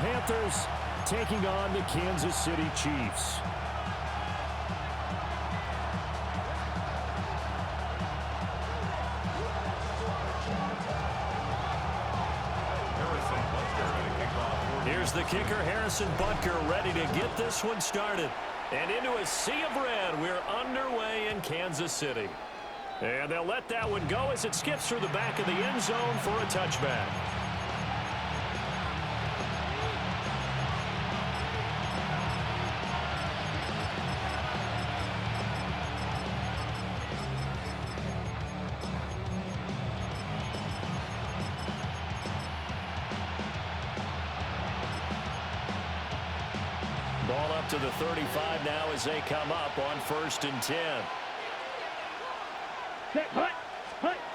Panthers taking on the Kansas City Chiefs. Here's the kicker, Harrison Butker, ready to get this one started. And into a sea of red, we're underway in Kansas City. And they'll let that one go as it skips through the back of the end zone for a touchback. Ball up to the 35 now as they come up on 1st and 10.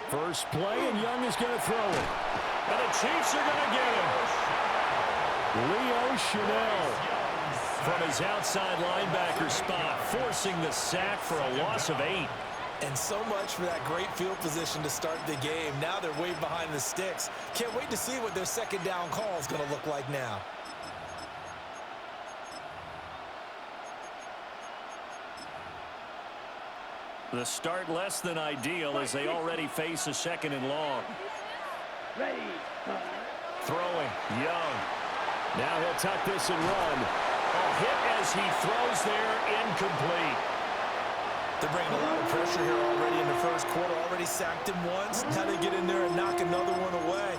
First play, and Young is going to throw it. And the Chiefs are going to get him. Leo Chanel from his outside linebacker spot, forcing the sack for a loss of 8. And so much for that great field position to start the game. Now they're way behind the sticks. Can't wait to see what their second down call is going to look like now. The start less than ideal as they already face a 2nd and long. Ready. Throwing, Young. Now he'll tuck this and run. A hit as he throws there, incomplete. They're bringing a lot of pressure here already in the first quarter. Already sacked him once. Now they get in there and knock another one away.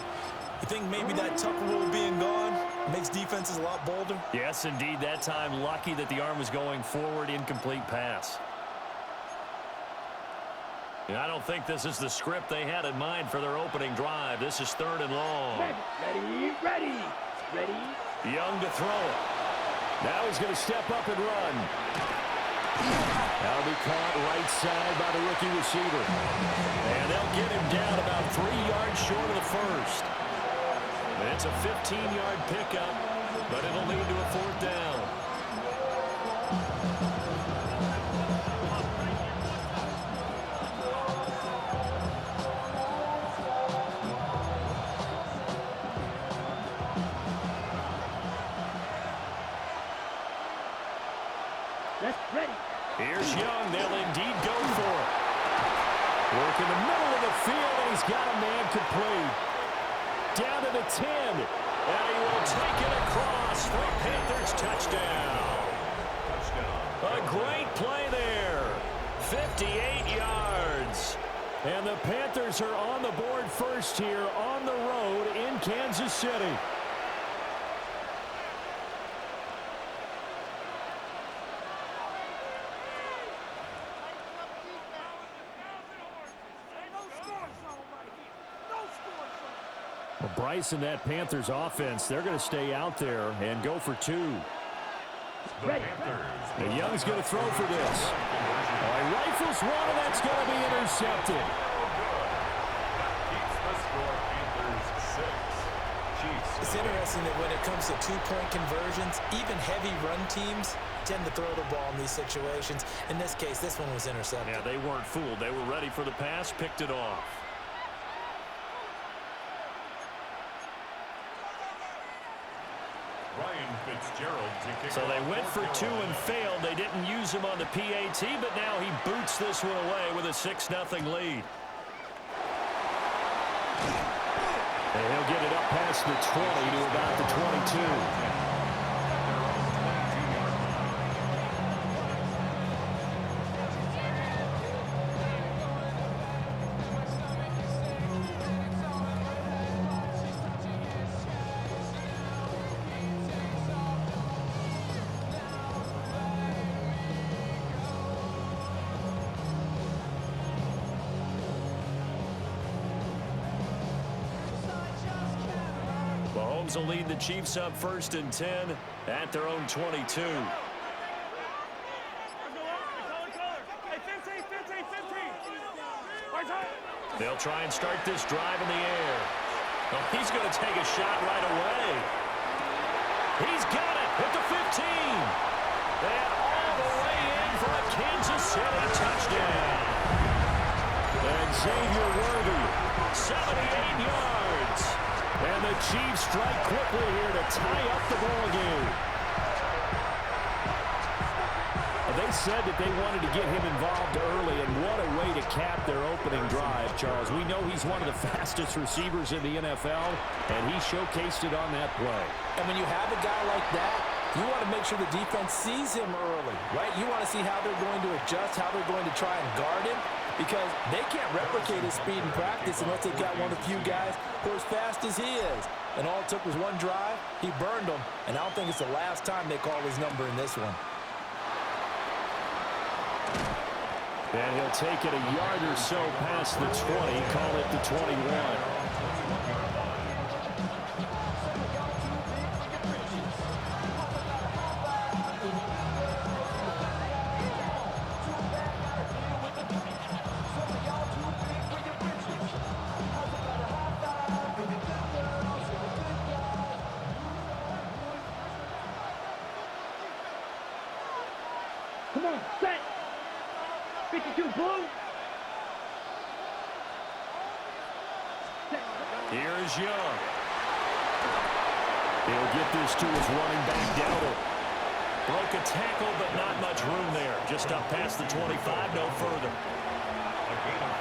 You think maybe that tuck rule being gone makes defenses a lot bolder? Yes, indeed. That time, lucky that the arm was going forward, incomplete pass. I don't think this is the script they had in mind for their opening drive. This is 3rd and long. Ready. Young to throw it. Now he's going to step up and run. That'll be caught right side by the rookie receiver. And they'll get him down about 3 yards short of the first. It's a 15-yard pickup, but it'll lead to a 4th down. Ready. Here's Young. They'll indeed go for it. Work in the middle of the field, and he's got a man complete. Down to the 10. And he will take it across for a Panthers touchdown. A great play there. 58 yards. And the Panthers are on the board first here on the road in Kansas City. Well, Bryce and that Panthers offense, they're going to stay out there and go for 2. And Young's going to throw for this. He rifles one, and that's going to be intercepted. It's interesting that when it comes to 2-point conversions, even heavy run teams tend to throw the ball in these situations. In this case, this one was intercepted. Yeah, they weren't fooled. They were ready for the pass, picked it off. So they went for 2 and failed. They didn't use him on the PAT, but now he boots this one away with a 6-0 lead. And he'll get it up past the 20 to about the 22. Mahomes will lead the Chiefs up 1st and 10 at their own 22. They'll try and start this drive in the air. Oh, he's going to take a shot right away. He's got it at the 15. And all the way in for a Kansas City touchdown. And Xavier Worthy, 78 yards. And the Chiefs strike quickly here to tie up the ball game. They said that they wanted to get him involved early, and what a way to cap their opening drive, Charles. We know he's one of the fastest receivers in the NFL, and he showcased it on that play. And when you have a guy like that, you want to make sure the defense sees him early, right? You want to see how they're going to adjust, how they're going to try and guard him, because they can't replicate his speed in practice unless they've got one of the few guys who are as fast as he is. And all it took was one drive. He burned them, and I don't think it's the last time they call his number in this one. And he'll take it a yard or so past the 20, call it the 21. Come on, set. 52 blue. Here's Young. He'll get this to his running back Dowdle. Broke a tackle, but not much room there. Just up past the 25, no further.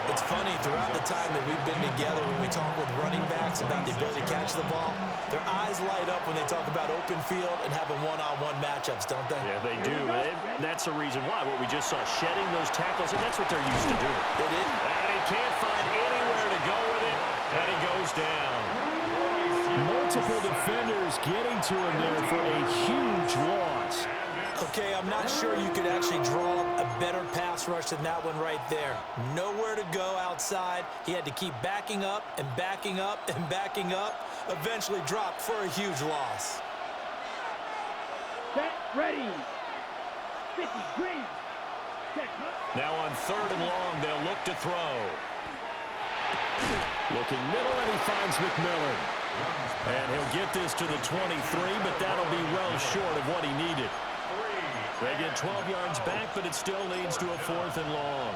It's funny, throughout the time that we've been together, when we talk with running backs about the ability to catch the ball, their eyes light up when they talk about open field and having one-on-one matchups, don't they? Yeah, they do. And that's the reason why. What we just saw, shedding those tackles, and that's what they're used to doing. It is. And he can't find anywhere to go with it, and he goes down. Multiple defenders getting to him there for a huge loss. Okay, I'm not sure you could actually draw a better pass rush than that one right there. Nowhere to go outside. He had to keep backing up and backing up and backing up. Eventually dropped for a huge loss. Set, ready. 50 green. Set. Now on 3rd and long, they'll look to throw. Looking middle, and he finds McMillan. And he'll get this to the 23, but that'll be well short of what he needed. They get 12 yards back, but it still leads to a 4th and long.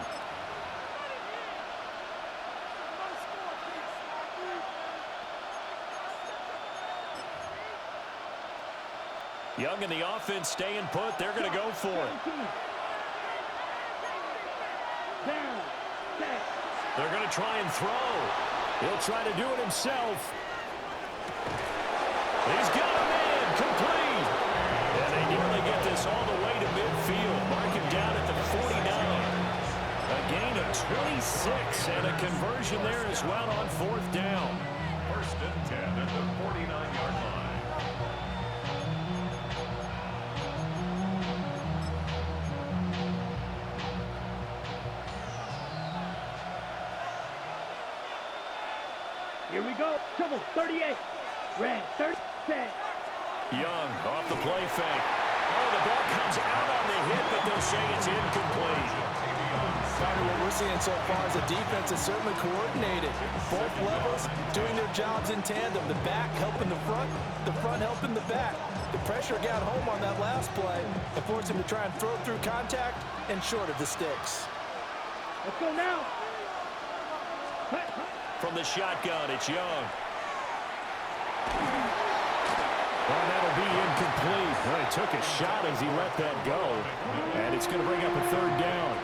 Young and the offense staying put. They're going to go for it. Down. Set. They're going to try and throw. He'll try to do it himself. He's got a man complete. And they nearly get this all the way to midfield. Mark him down at the 49. A gain of 26 and a conversion there as well on 4th down. 1st and 10 at the 49-yard line. Here we go. Trouble 38. Red 30. Set. Young off the play fake. Oh, the ball comes out on the hit, but they'll say it's incomplete. What we're seeing so far is the defense is certainly coordinated. Both levels doing their jobs in tandem. The back helping the front helping the back. The pressure got home on that last play and forced him to try and throw through contact and short of the sticks. Let's go now. From the shotgun, it's Young. Well, that'll be incomplete. Well, he took a shot as he let that go. And it's going to bring up a 3rd down.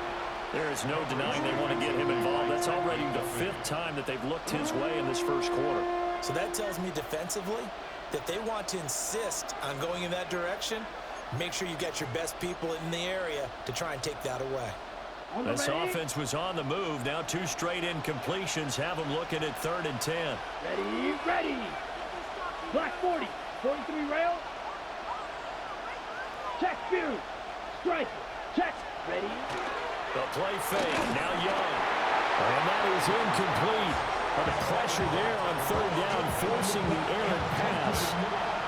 There is no denying they want to get him involved. That's already the 5th time that they've looked his way in this 1st quarter. So that tells me defensively that they want to insist on going in that direction. Make sure you get your best people in the area to try and take that away. This offense was on the move. Now 2 straight incompletions have them looking at 3rd and 10. Ready, ready. Black 40. 43 rail. Check view. Strike. Check. Ready. The play fake. Now Young. And that is incomplete. But the pressure there on 3rd down, forcing the errant pass.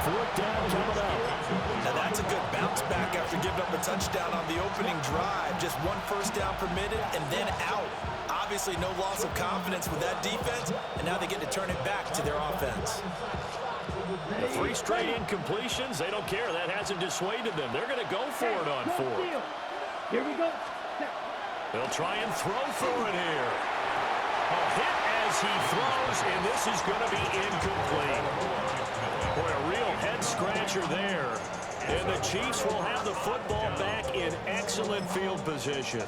4th down coming up. Now that's a good bounce back after giving up a touchdown on the opening drive. Just 1 first down permitted and then out. Obviously no loss of confidence with that defense, and now they get to turn it back to their offense. The 3 straight incompletions, they don't care. That hasn't dissuaded them. They're going to go for it on 4th. Here we go. They'll try and throw for it here. A hit as as he throws, and this is going to be incomplete. Boy, a real head-scratcher there. And the Chiefs will have the football back in excellent field position.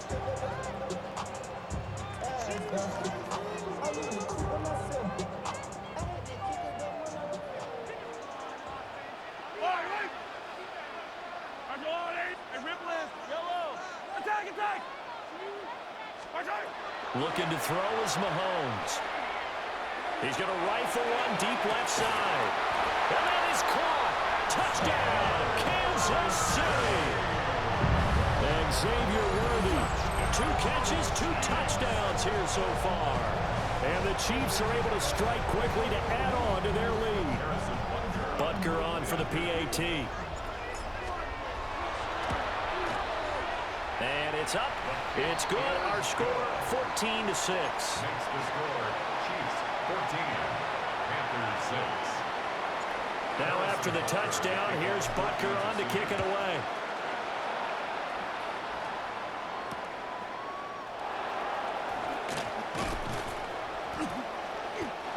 Looking to throw is Mahomes. He's going to rifle one deep left side. And that is caught. Touchdown, Kansas City. And Xavier Worthy, 2 catches, 2 touchdowns here so far. And the Chiefs are able to strike quickly to add on to their lead. Butker on for the PAT. And it's up. It's good. Our score, 14-6. Makes the score, Chiefs 14, Panthers 6. Now after the touchdown, here's Butker on to kick it away.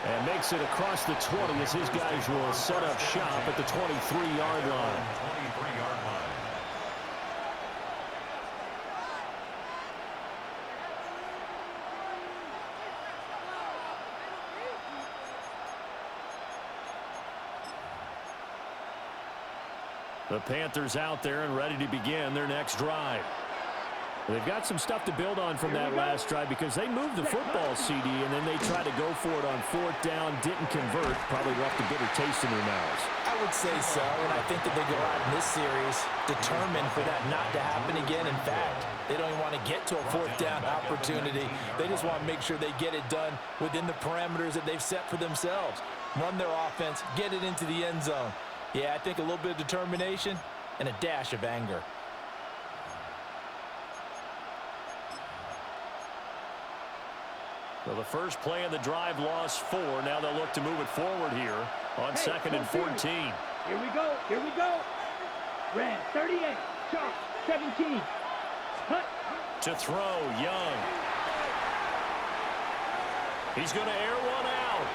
And makes it across the 20 as his guys will set up shop at the 23-yard line. 23-yard line. The Panthers out there and ready to begin their next drive. They've got some stuff to build on from that last drive because they moved the football, CD, and then they tried to go for it on 4th down, didn't convert, probably left a bitter taste in their mouths. I would say so, and I think that they go out in this series determined for that not to happen again. In fact, they don't even want to get to a 4th down opportunity. They just want to make sure they get it done within the parameters that they've set for themselves. Run their offense, get it into the end zone. Yeah, I think a little bit of determination and a dash of anger. Well, the first play of the drive lost 4. Now they'll look to move it forward here on 2nd and 14. Here we go. Here we go. Red 38. Sharp 17. Hut. To throw, Young. He's going to air one out.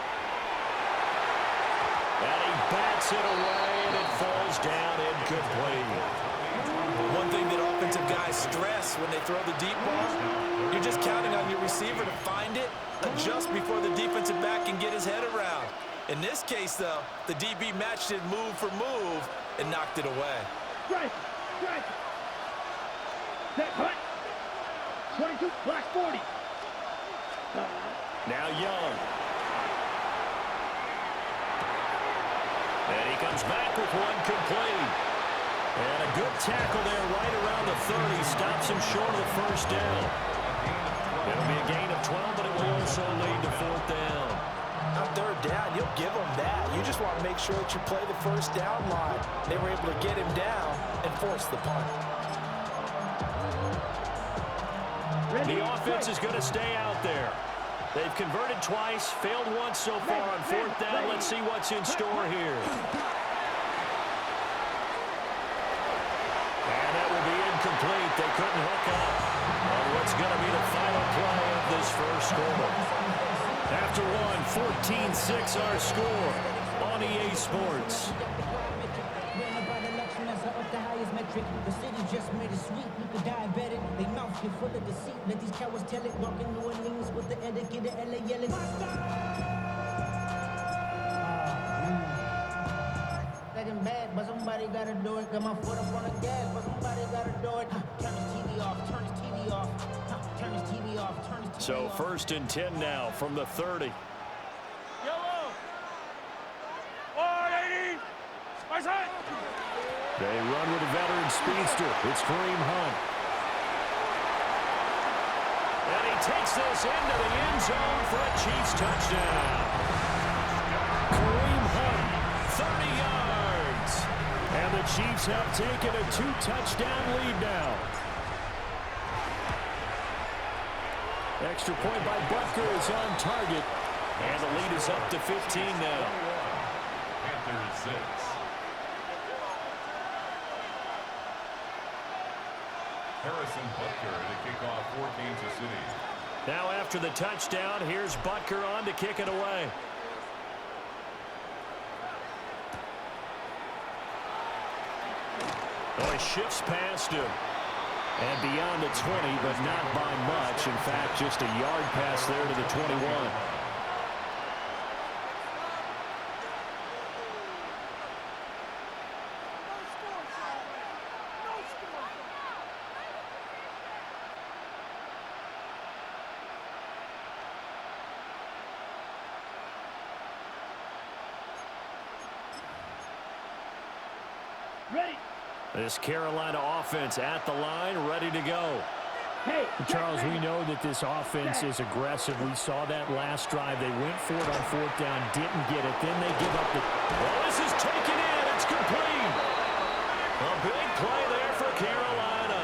And he bats it away, and it falls down incomplete. One thing that offensive guys stress when they throw the deep ball, you're just counting on your receiver to find it, adjust before the defensive back can get his head around. In this case, though, the DB matched it move for move and knocked it away. Strike. Set, hut. 22, black 40. Now Young. And he comes back with one complete. And a good tackle there right around the 30. Stops him short of the first down. It'll be a gain of 12, but it will also lead to 4th down. On 3rd down, you'll give them that. You just want to make sure that you play the first down line. They were able to get him down and force the punt. The offense is going to stay out there. They've converted twice, failed once so far on 4th down. Let's see what's in store here. And that will be incomplete. They couldn't hook up on what's going to be the final play of this first quarter. After one, 14-6 our score on EA Sports. The city just made it sweet. People diabetic. They mouth get full of deceit. Let these cowards tell it. Walking New Orleans with the etiquette of LA yelling. Let him bad, but somebody gotta do it. Got my foot up on the gas, but somebody gotta do it. Turn his TV off. Turn his TV off. Turn his TV off. Turn his TV So off. 1st and 10 now from the 30. Yellow. 180. My side. They run with a veteran speedster. It's Kareem Hunt. And he takes this into the end zone for a Chiefs touchdown. Kareem Hunt, 30 yards. And the Chiefs have taken a 2-touchdown lead now. Extra point by Butker is on target. And the lead is up to 15 now. Panthers 6. Harrison Butker to kick off for Kansas City. Now after the touchdown, here's Butker on to kick it away. Oh, he shifts past him. And beyond the 20, but not by much. In fact, just a yard pass there to the 21. Ready. This Carolina offense at the line, ready to go. Hey, Charles, we know that this offense is aggressive. We saw that last drive. They went for it on fourth down, didn't get it. Then they give up the... Well, this is taken in. It's complete. A big play there for Carolina.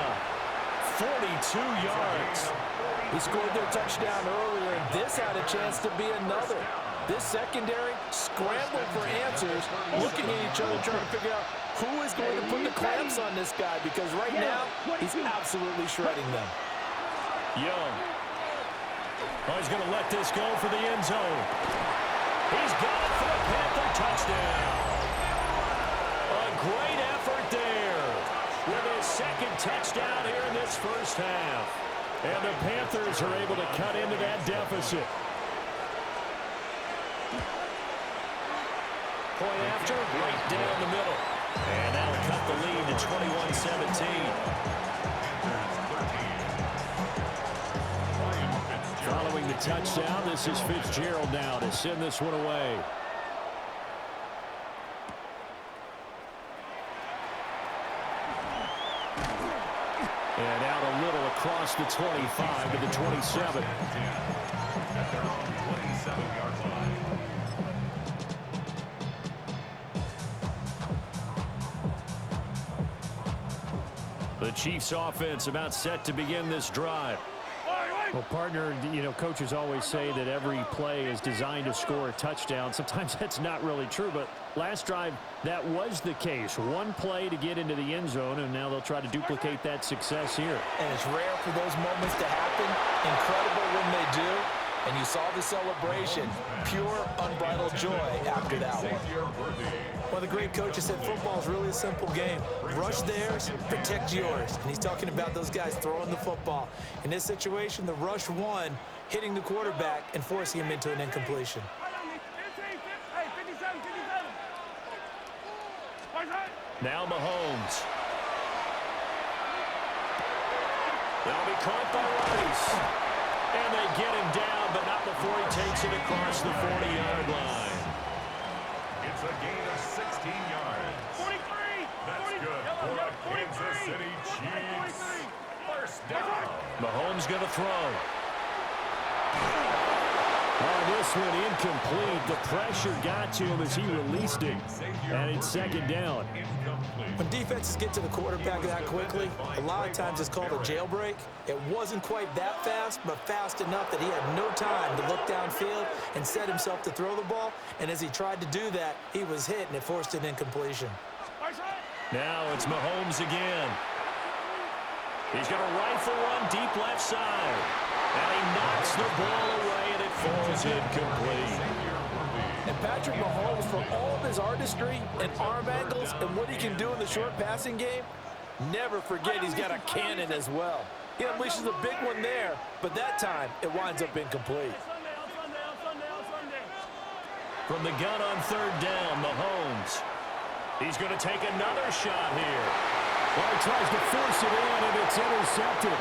42 yards. He scored their touchdown earlier, and this had a chance to be another. This secondary scrambled for answers, looking at each other, trying to figure out who is going to put the clamps on this guy, because right now, he's absolutely shredding them. Young. Oh, he's going to let this go for the end zone. He's got it for a Panther touchdown. A great effort there with his second touchdown here in this first half. And the Panthers are able to cut into that deficit. Point after, right down the middle. And that'll cut the lead to 21-17. Following the touchdown, this is Fitzgerald now to send this one away. And out a little across the 25 to the 27. At their own 27-yard line. The Chiefs offense about set to begin this drive. Well, partner, you know, coaches always say that every play is designed to score a touchdown. Sometimes that's not really true, but last drive, that was the case. One play to get into the end zone, and now they'll try to duplicate that success here. And it's rare for those moments to happen. Incredible when they do. And you saw the celebration. Pure, unbridled joy after that one. One of the great coaches said football is really a simple game. Rush theirs, protect yours. And he's talking about those guys throwing the football. In this situation, the rush won, hitting the quarterback and forcing him into an incompletion. Now Mahomes. They'll be caught by Rice. And they get him down, but not before he takes it across the 40-yard line. It's a gain of 16 yards. 43. That's good for the Kansas City Chiefs. First down. Mahomes going to throw. Oh, this one incomplete. The pressure got to him as he released it. And it's second down. When defenses get to the quarterback that quickly, a lot of times it's called a jailbreak. It wasn't quite that fast, but fast enough that he had no time to look downfield and set himself to throw the ball. And as he tried to do that, he was hit, and it forced an incompletion. Now it's Mahomes again. He's going to rifle one deep left side. And he knocks the ball away, and it falls incomplete. And Patrick Mahomes, for all of his artistry and arm angles and what he can do in the short passing game, never forget he's got a cannon as well. He unleashes a big one there, but that time it winds up incomplete. From the gun on third down, Mahomes. He's going to take another shot here. Well, he tries to force it in, and it's intercepted.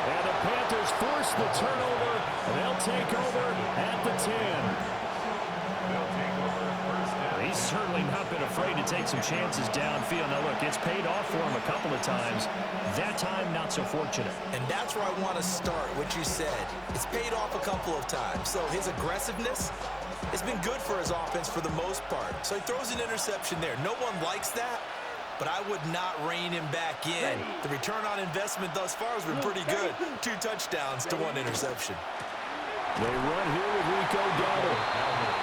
And the Panthers force the turnover, and they'll take over at the 10. He's certainly not been afraid to take some chances downfield. Now, look, it's paid off for him a couple of times. That time, not so fortunate. And that's where I want to start, what you said. It's paid off a couple of times. So his aggressiveness has been good for his offense for the most part. So he throws an interception there. No one likes that, but I would not rein him back in. The return on investment thus far has been pretty good. 2 touchdowns to 1 interception. They run here with Rico Dowdle.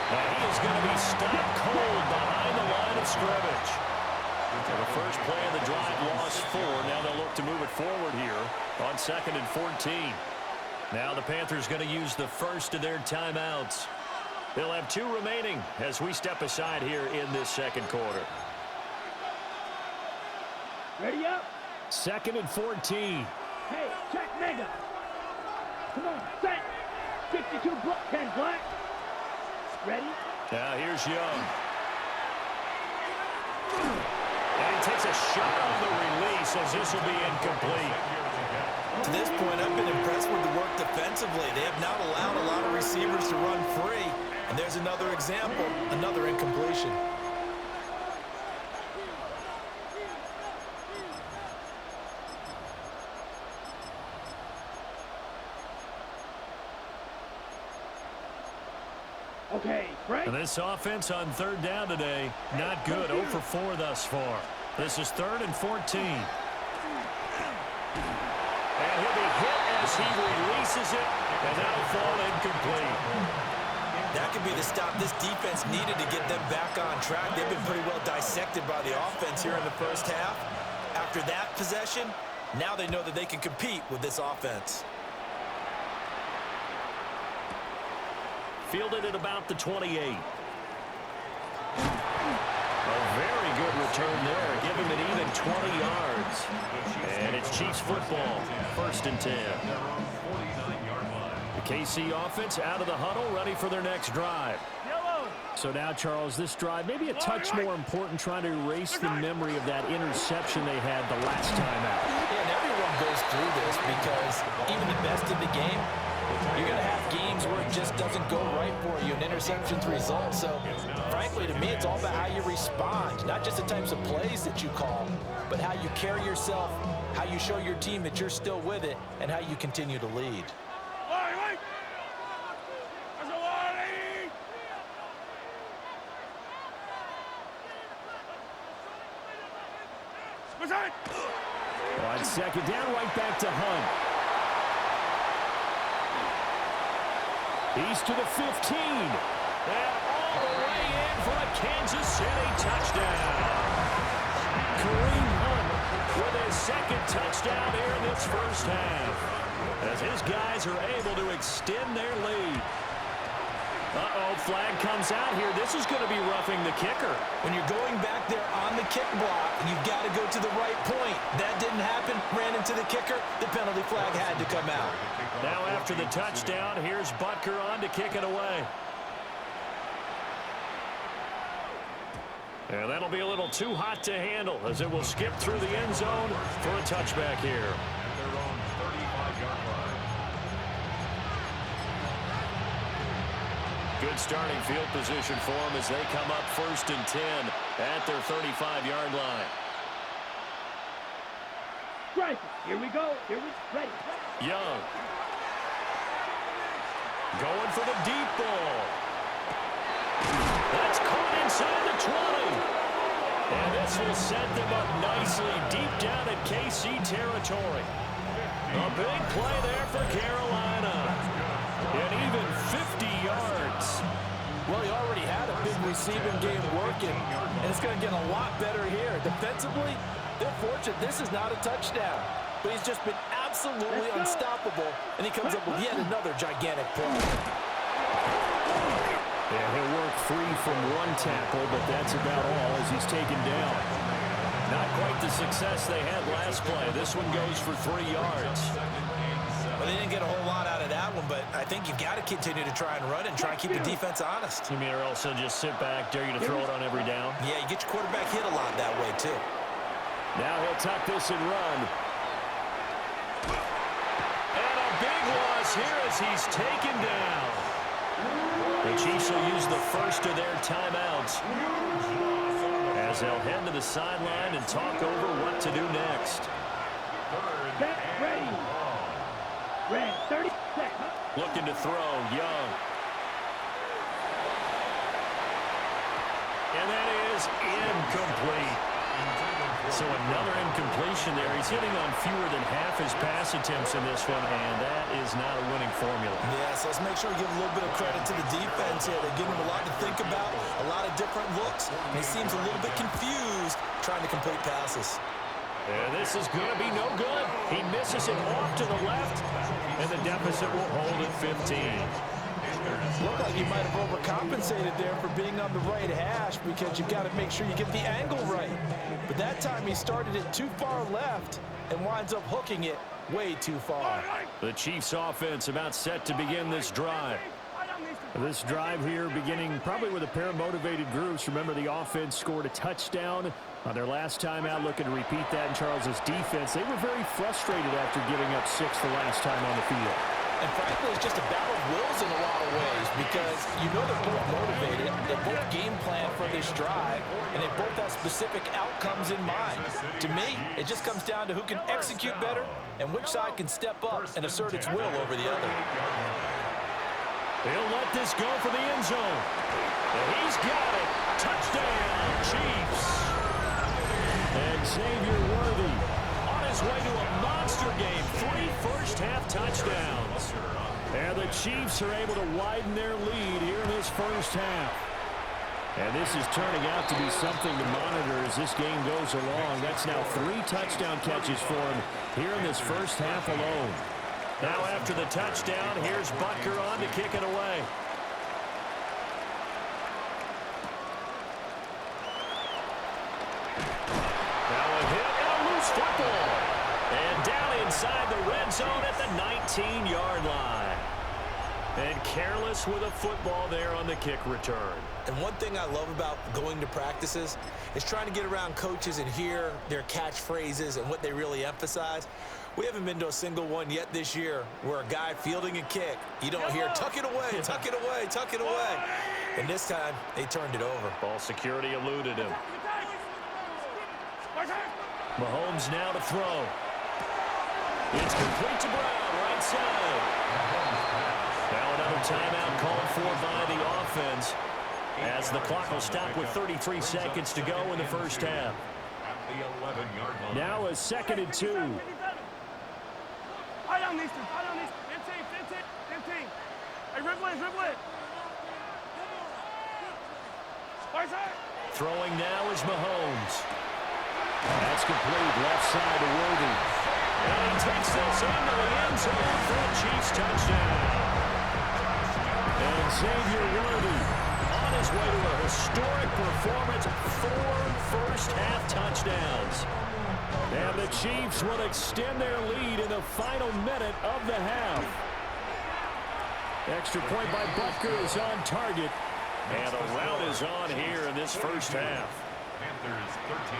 Now he is going to be stopped cold behind the line of scrimmage. The first play of the drive lost 4. Now they'll look to move it forward here on 2nd and 14. Now the Panthers going to use the first of their timeouts. They'll have 2 remaining as we step aside here in this second quarter. Ready up. 2nd and 14. Hey, check mega. Come on, set. 52 block, 10 black. Ready? Now here's Young. And he takes a shot on the release as this will be incomplete. To this point, I've been impressed with the work defensively. They have not allowed a lot of receivers to run free. And there's another example, another incompletion. Okay, Frank. And this offense on 3rd down today, not good. 0 for 4 thus far. This is 3rd and 14. And he'll be hit as he releases it, and that'll fall incomplete. That could be the stop this defense needed to get them back on track. They've been pretty well dissected by the offense here in the first half. After that possession, now they know that they can compete with this offense. Fielded at about the 28. A very good return there. Give him an even 20 yards. And it's Chiefs football. 1st and 10. The KC offense out of the huddle, ready for their next drive. So now, Charles, this drive maybe a touch more important, trying to erase the memory of that interception they had the last time out. Yeah, and everyone goes through this because even the best in the game, you're going to have games where it just doesn't go right for you, and interceptions result. So, frankly, to me, it's all about how you respond, not just the types of plays that you call, but how you carry yourself, how you show your team that you're still with it, and how you continue to lead. On 2nd down, right back to Hunt. He's to the 15. And all the way in for a Kansas City touchdown. Kareem Hunt with his 2nd touchdown here in this first half, as his guys are able to extend their lead. Uh-oh, flag comes out here. This is going to be roughing the kicker. When you're going back there on the kick block, you've got to go to the right point. That didn't happen. Ran into the kicker. The penalty flag had to come out. Now after the touchdown, here's Butker on to kick it away. And that'll be a little too hot to handle as it will skip through the end zone for a touchback here. Good starting field position for them as they come up 1st and 10 at their 35-yard line. Strike. Here we go. Ready. Young. Going for the deep ball. That's caught inside the 20. And this will set them up nicely deep down in KC territory. A big play there for Carolina. And even 50 yards. Well, he already had a big receiving game working, and it's going to get a lot better here. Defensively, they're fortunate this is not a touchdown, but he's just been absolutely unstoppable, and he comes up with yet another gigantic play. Yeah, he'll work free from one tackle, but that's about all as he's taken down. Not quite the success they had last play. This one goes for 3 yards. Well, they didn't get a whole lot out of that one, but I think you've got to continue to try and run and try and keep the defense honest. You mean or else they'll just sit back, dare you to throw it on every down? Yeah, you get your quarterback hit a lot that way, too. Now he'll tuck this and run. And a big loss here as he's taken down. The Chiefs will use the first of their timeouts as they'll head to the sideline and talk over what to do next. Set, ready. Red, 30 seconds. Looking to throw, Young. And that is incomplete. So another incompletion there. He's hitting on fewer than half his pass attempts in this one, and that is not a winning formula. Yeah, so let's make sure we give a little bit of credit to the defense here. They're giving him a lot to think about, a lot of different looks, and he seems a little bit confused trying to complete passes. And this is going to be no good. He misses it off to the left, and the deficit will hold at 15. Looked like he might have overcompensated there for being on the right hash because you've got to make sure you get the angle right. But that time he started it too far left and winds up hooking it way too far. The Chiefs offense about set to begin this drive. This drive here beginning probably with a pair of motivated groups. Remember, the offense scored a touchdown on their last time out, looking to repeat that in Charles's defense. They were very frustrated after giving up 6 the last time on the field. And frankly, it's just a battle of wills in a lot of ways because you know they're both motivated, they both game plan for this drive, and they both have specific outcomes in mind. To me, it just comes down to who can execute better and which side can step up and assert its will over the other. He'll let this go for the end zone. And he's got it. Touchdown, Chiefs. And Xavier Worthy on his way to a monster game. 3 first-half touchdowns. And the Chiefs are able to widen their lead here in this first half. And this is turning out to be something to monitor as this game goes along. That's now 3 touchdown catches for him here in this first half alone. Now after the touchdown, here's Butker on to kick it away. Now a hit and a loose football. And down inside the red zone at the 19-yard line. And careless with a football there on the kick return. And one thing I love about going to practices is trying to get around coaches and hear their catchphrases and what they really emphasize. We haven't been to a single one yet this year where a guy fielding a kick, you don't hear, tuck it away, tuck it away, tuck it away. And this time, they turned it over. Ball security eluded him. Mahomes now to throw. It's complete to Brown, right side. Now another timeout called for by the offense as the clock will stop with 33 seconds to go in the first half. Now a 2nd and 2. Throwing now is Mahomes. That's complete, left side to Worthy. And he takes this into the end zone for a Chiefs touchdown. And Xavier Worthy on his way to a historic performance, 4 first-half touchdowns. And the Chiefs will extend their lead in the final minute of the half. Extra point by Butker is on target. And a rout is on here in this first half. Panthers 13.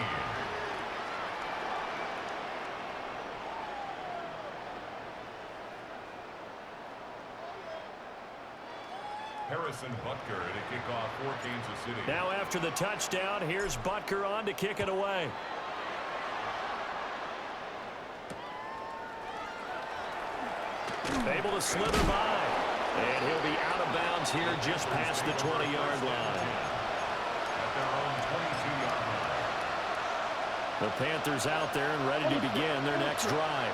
Harrison Butker to kick off for Kansas City. Now after the touchdown, here's Butker on to kick it away. Able to slither by. And he'll be out of bounds here just past the 20-yard line. At their own 22-yard line. The Panthers out there and ready to begin their next drive.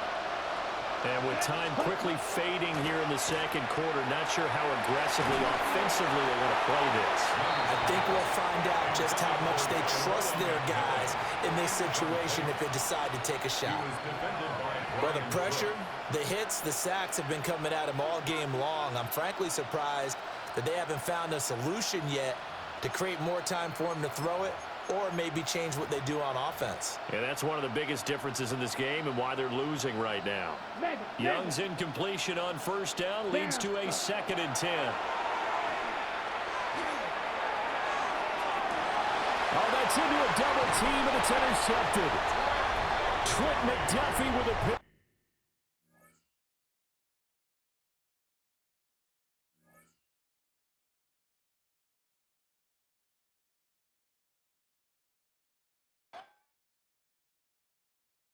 And with time quickly fading here in the second quarter, not sure how aggressively, offensively they want to play this. I think we'll find out just how much they trust their guys in this situation if they decide to take a shot. Well, the pressure, the hits, the sacks have been coming at him all game long. I'm frankly surprised that they haven't found a solution yet to create more time for him to throw it or maybe change what they do on offense. And that's one of the biggest differences in this game and why they're losing right now. Young's incompletion on first down leads to a 2nd and 10. Oh, that's into a double team, and it's intercepted. Trent McDuffie with a pick.